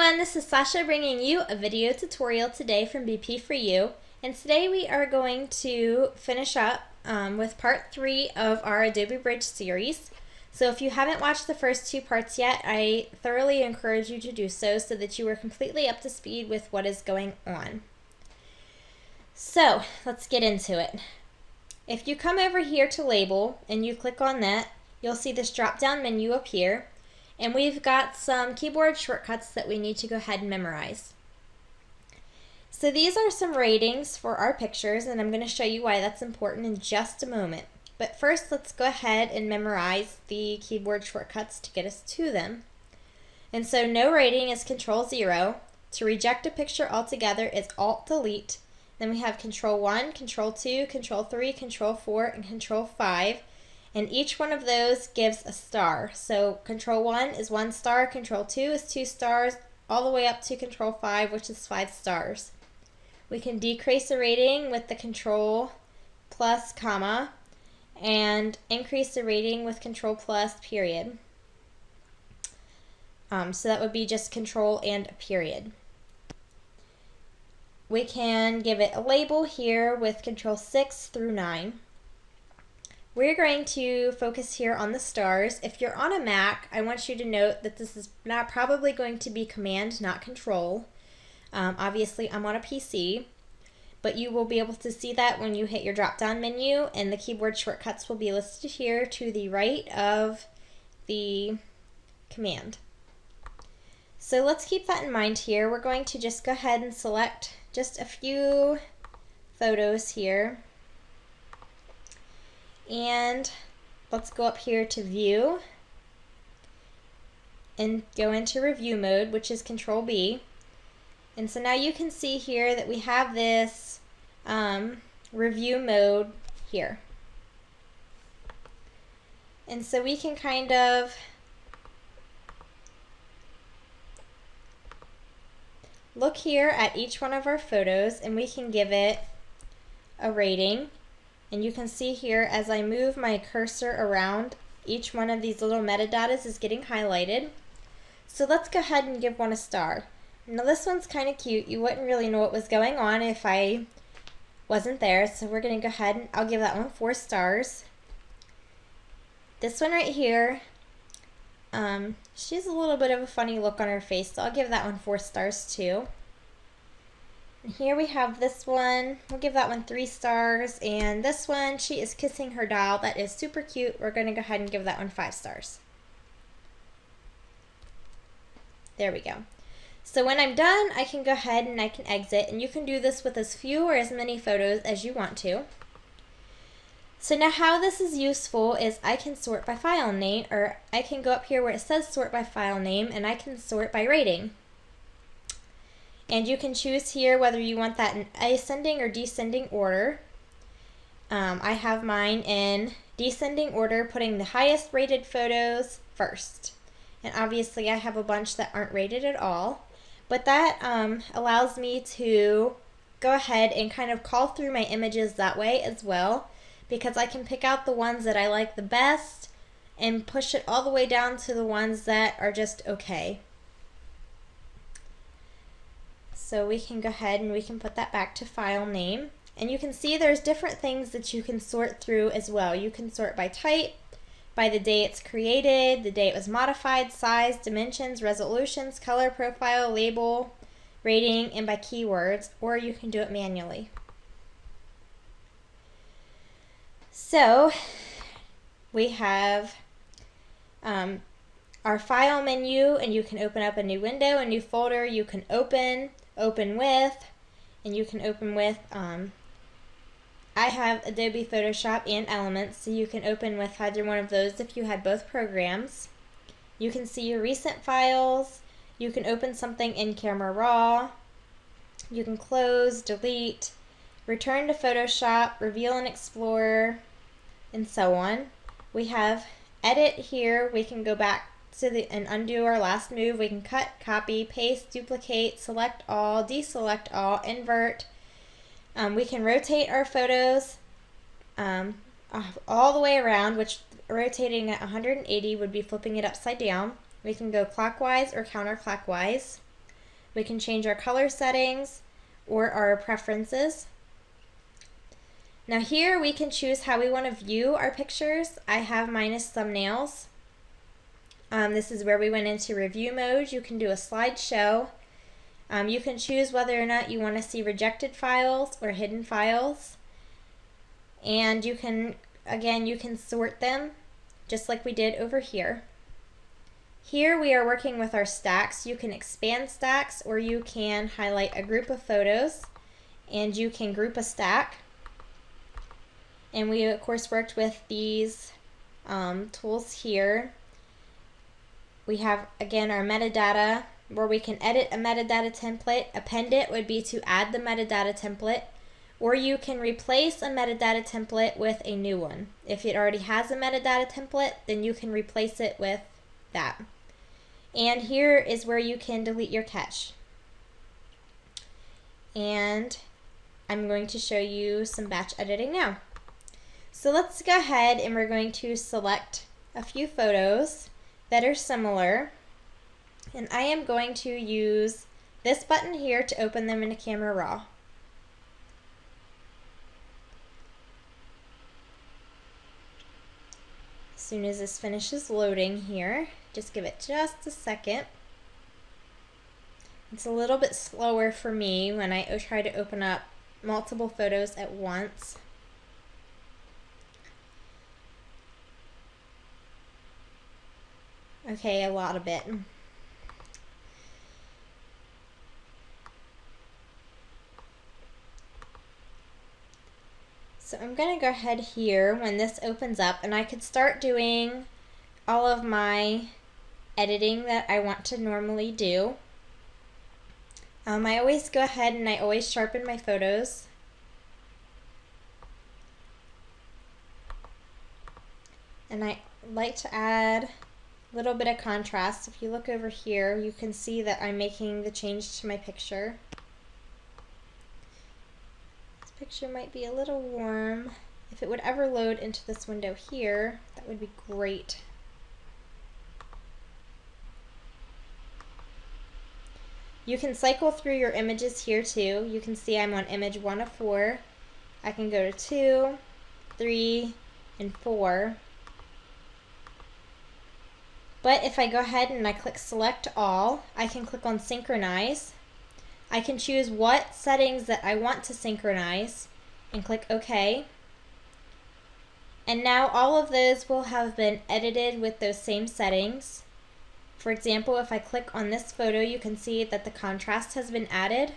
everyone, this is Sasha bringing you a video tutorial today from BP for You, and today we are going to finish up with part 3 of our Adobe Bridge series. So if you haven't watched the first 2 parts yet, I thoroughly encourage you to do so that you are completely up to speed with what is going on. So let's get into it. If you come over here to Label and you click on that, you'll see this drop down menu appear. And we've got some keyboard shortcuts that we need to go ahead and memorize. So these are some ratings for our pictures, and I'm going to show you why that's important in just a moment. But first, let's go ahead and memorize the keyboard shortcuts to get us to them. And so no rating is Control-0. To reject a picture altogether is Alt-Delete. Then we have Control-1, Control-2, Control-3, Control-4, and Control-5. And each one of those gives a star. So Control-1 is 1 star, Control-2 is 2 stars, all the way up to Control-5, which is 5 stars. We can decrease a rating with the Control plus comma, and increase the rating with Control plus period. So that would be just Control and a period. We can give it a label here with Control-6 through 9. We're going to focus here on the stars. If you're on a Mac, I want you to note that this is probably going to be Command, not Control. Obviously, I'm on a PC, but you will be able to see that when you hit your drop-down menu, and the keyboard shortcuts will be listed here to the right of the command. So let's keep that in mind here. We're going to just go ahead and select just a few photos here. And let's go up here to View and go into Review mode, which is Control-B. And so now you can see here that we have this review mode here. And so we can kind of look here at each one of our photos, and we can give it a rating. And you can see here as I move my cursor around, each one of these little metadatas is getting highlighted. So let's go ahead and give one a star. Now this one's kind of cute. You wouldn't really know what was going on if I wasn't there. So we're going to go ahead and I'll give that one 4 stars. This one right here, she has a little bit of a funny look on her face, so I'll give that one 4 stars too. And here we have this one. We'll give that one 3 stars. And this one, she is kissing her doll. That is super cute. We're going to go ahead and give that one 5 stars. There we go. So when I'm done, I can go ahead and I can exit. And you can do this with as few or as many photos as you want to. So now how this is useful is I can sort by file name, or I can go up here where it says sort by file name, and I can sort by rating. And you can choose here whether you want that in ascending or descending order. I have mine in descending order, putting the highest rated photos first. And obviously I have a bunch that aren't rated at all. But that allows me to go ahead and kind of call through my images that way as well, because I can pick out the ones that I like the best and push it all the way down to the ones that are just okay. So we can go ahead and we can put that back to file name. And you can see there's different things that you can sort through as well. You can sort by type, by the day it's created, the day it was modified, size, dimensions, resolutions, color profile, label, rating, and by keywords, or you can do it manually. So we have our file menu, and you can open up a new window, a new folder. You can open with, and you can open with, I have Adobe Photoshop and Elements, so you can open with either one of those if you had both programs. You can see your recent files. You can open something in Camera Raw. You can close, delete, return to Photoshop, reveal in Explorer, and so on. We have Edit here. We can go back and undo our last move. We can cut, copy, paste, duplicate, select all, deselect all, invert. We can rotate our photos all the way around, which rotating at 180 would be flipping it upside down. We can go clockwise or counterclockwise. We can change our color settings or our preferences. Now here we can choose how we want to view our pictures. I have mine as thumbnails. This is where we went into review mode. You can do a slideshow. You can choose whether or not you want to see rejected files or hidden files. And you can, again, you can sort them just like we did over here. Here we are working with our stacks. You can expand stacks, or you can highlight a group of photos and you can group a stack. And we of course worked with these tools here. We have again our metadata, where we can edit a metadata template. Append it would be to add the metadata template, or you can replace a metadata template with a new one. If it already has a metadata template, then you can replace it with that. And here is where you can delete your cache. And I'm going to show you some batch editing now. So let's go ahead and we're going to select a few photos that are similar. And I am going to use this button here to open them into Camera Raw. As soon as this finishes loading here, just give it just a second. It's a little bit slower for me when I try to open up multiple photos at once. Okay, a lot of it. So I'm going to go ahead here when this opens up, and I could start doing all of my editing that I want to normally do. I always go ahead and I always sharpen my photos. And I like to add a little bit of contrast. If you look over here, you can see that I'm making the change to my picture. This picture might be a little warm. If it would ever load into this window here, that would be great. You can cycle through your images here too. You can see I'm on image 1 of 4. I can go to 2, 3, and 4. But if I go ahead and I click select all, I can click on synchronize. I can choose what settings that I want to synchronize and click OK. And now all of those will have been edited with those same settings. For example, if I click on this photo, you can see that the contrast has been added,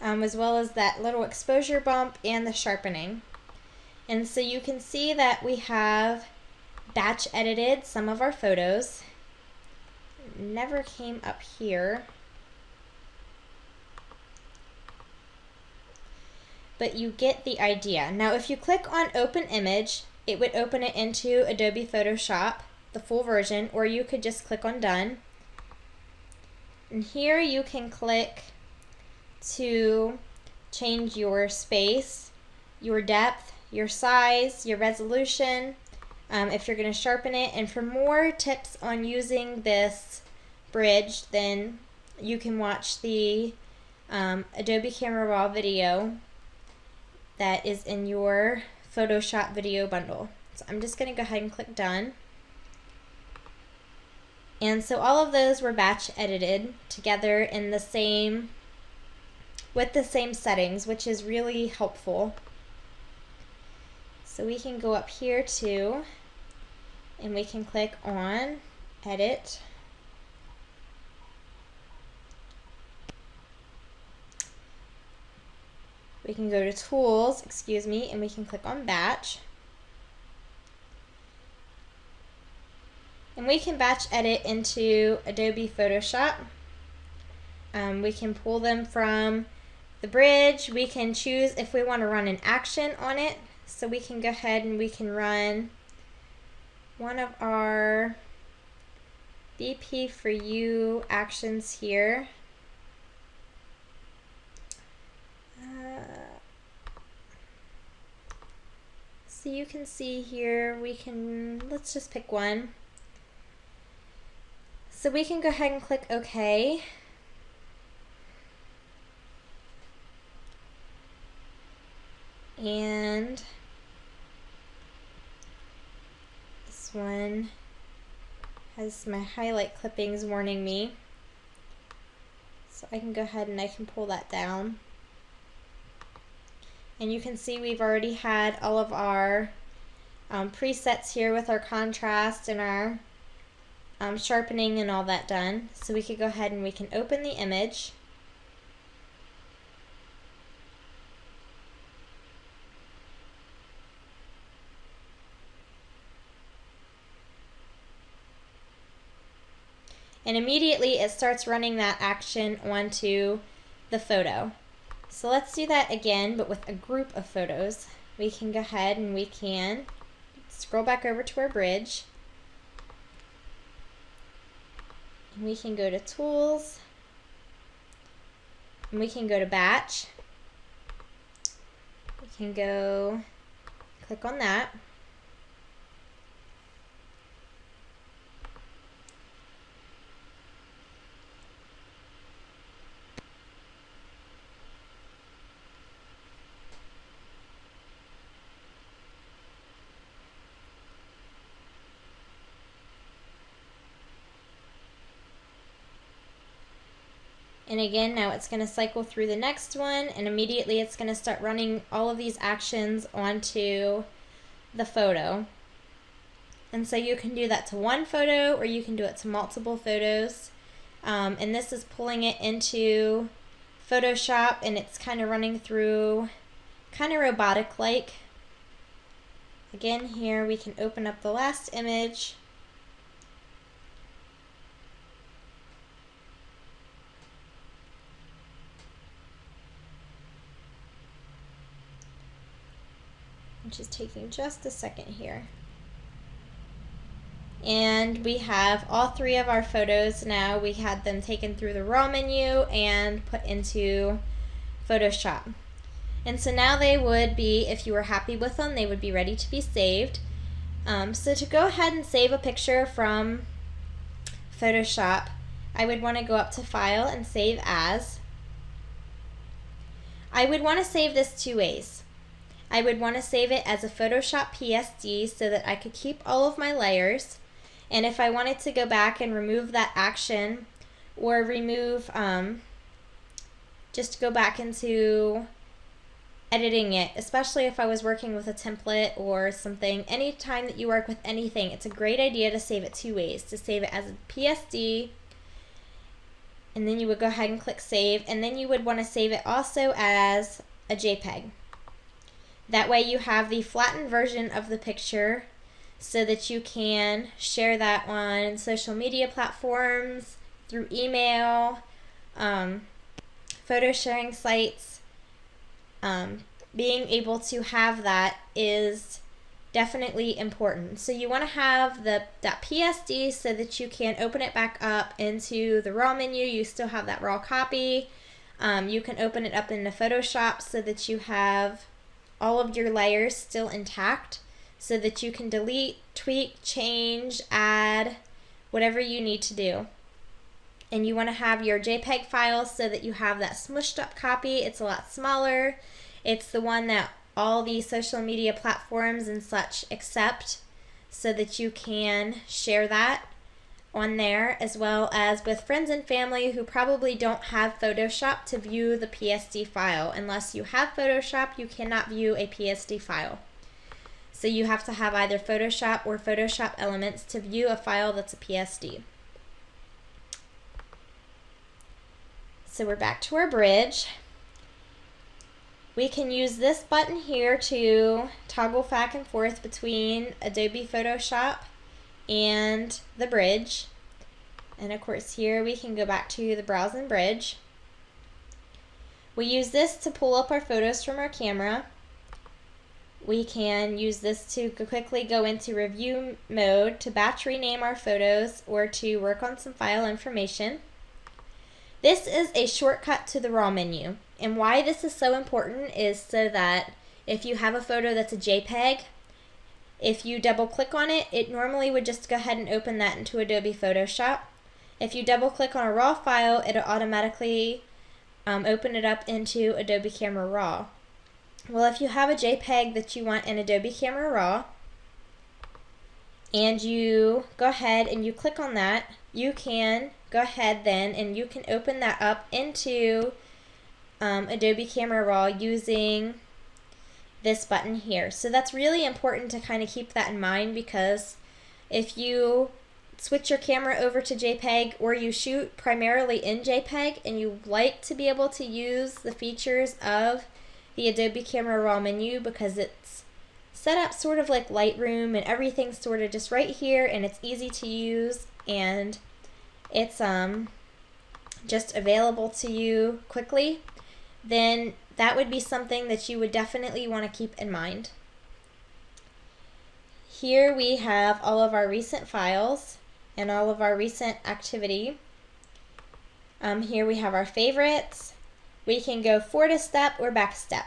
as well as that little exposure bump and the sharpening. And so you can see that we have batch edited some of our photos. Never came up here. But you get the idea. Now if you click on open image, it would open it into Adobe Photoshop, the full version, or you could just click on done. And here you can click to change your space, your depth, your size, your resolution, if you're going to sharpen it. And for more tips on using this bridge, then you can watch the Adobe Camera Raw video that is in your Photoshop video bundle. So I'm just going to go ahead and click done. And so all of those were batch edited together in the same, with the same settings, which is really helpful. So we can go up here too, and we can click on edit. We can go to tools, and we can click on batch. And we can batch edit into Adobe Photoshop. We can pull them from the bridge. We can choose if we want to run an action on it. So we can go ahead and we can run one of our BP for you actions here. So you can see here, let's just pick one. So we can go ahead and click OK. And this one has my highlight clippings warning me. So I can go ahead and I can pull that down. And you can see we've already had all of our presets here with our contrast and our sharpening and all that done. So we could go ahead and we can open the image. And immediately it starts running that action onto the photo. So let's do that again, but with a group of photos. We can go ahead and we can scroll back over to our bridge. And we can go to Tools. And we can go to Batch. We can go click on that. And again, now it's going to cycle through the next one, and immediately it's going to start running all of these actions onto the photo. And so you can do that to one photo, or you can do it to multiple photos. And this is pulling it into Photoshop, and it's kind of running through, kind of robotic-like. Again, here we can open up the last image. Which is taking just a second here. And we have all three of our photos now. We had them taken through the raw menu and put into Photoshop. And so now they would be, if you were happy with them, they would be ready to be saved. So to go ahead and save a picture from Photoshop, I would want to go up to File and Save As. I would want to save this two ways. I would want to save it as a Photoshop PSD so that I could keep all of my layers. And if I wanted to go back and remove that action, or remove, just go back into editing it, especially if I was working with a template or something. Anytime that you work with anything, it's a great idea to save it two ways. To save it as a PSD, and then you would go ahead and click Save, and then you would want to save it also as a JPEG. That way you have the flattened version of the picture so that you can share that on social media platforms, through email, photo sharing sites. Being able to have that is definitely important. So you want to have that PSD so that you can open it back up into the raw menu. You still have that raw copy. You can open it up into Photoshop so that you have all of your layers still intact, so that you can delete, tweak, change, add, whatever you need to do. And you want to have your JPEG file so that you have that smushed up copy. It's a lot smaller. It's the one that all the social media platforms and such accept, so that you can share that on there, as well as with friends and family who probably don't have Photoshop to view the PSD file. Unless you have Photoshop, you cannot view a PSD file. So you have to have either Photoshop or Photoshop Elements to view a file that's a PSD. So we're back to our bridge. We can use this button here to toggle back and forth between Adobe Photoshop and the bridge. And of course here we can go back to the Browse and Bridge. We use this to pull up our photos from our camera. We can use this to quickly go into review mode to batch rename our photos or to work on some file information. This is a shortcut to the raw menu. And why this is so important is so that if you have a photo that's a JPEG, if you double click on it, it normally would just go ahead and open that into Adobe Photoshop. If you double click on a RAW file, it'll automatically open it up into Adobe Camera Raw. Well, if you have a JPEG that you want in Adobe Camera Raw, and you go ahead and you click on that, you can go ahead then and you can open that up into Adobe Camera Raw using this button here. So that's really important to kind of keep that in mind, because if you switch your camera over to JPEG, or you shoot primarily in JPEG and you like to be able to use the features of the Adobe Camera Raw menu, because it's set up sort of like Lightroom and everything's sort of just right here and it's easy to use and it's just available to you quickly, then that would be something that you would definitely want to keep in mind. Here we have all of our recent files and all of our recent activity. Here we have our favorites. We can go forward a step or back a step.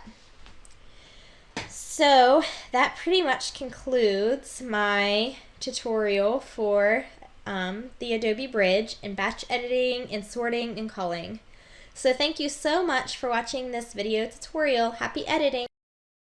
So that pretty much concludes my tutorial for the Adobe Bridge and batch editing and sorting and culling. So thank you so much for watching this video tutorial. Happy editing!